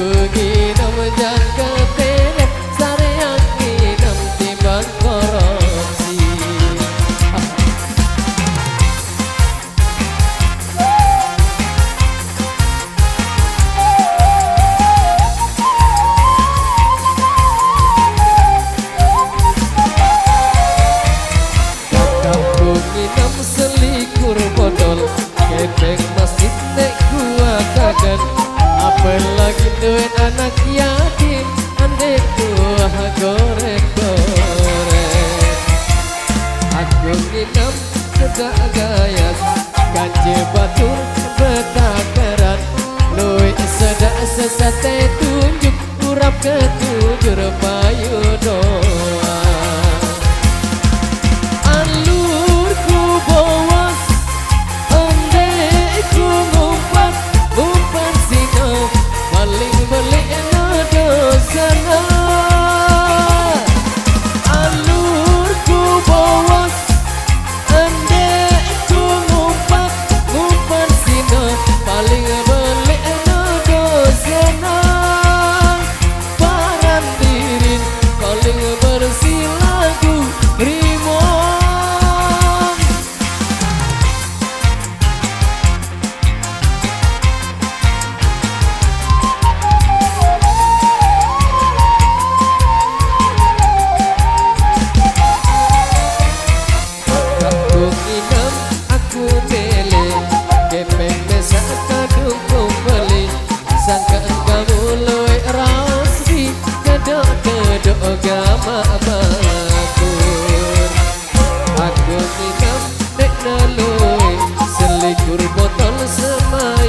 Aku nginep jaga tenet sareang nginep timbang korupsi. Aku nginep selikur botol kepeng masjid nek gua kaget. Apalagi duit anak yatim andek gua goreng-goreng. Aku nginep sedak gayas kance batur betakaran. Luit sedak sesate tunjuk urap ketujur payu doa. Alurku bawas andekku ngumpat umpan sino paling belik no dosana. Alurku bawas andekku ngumpat umpan sino paling belik no dosana. Parandirin paling bersih lagu rimon. Aku nginep aku tele kepeng desa kadung kumpeli. Sangka kamu luwe rasmi kedok-kedok gama bakur. Aku nginep nek neluwe selikur botol semua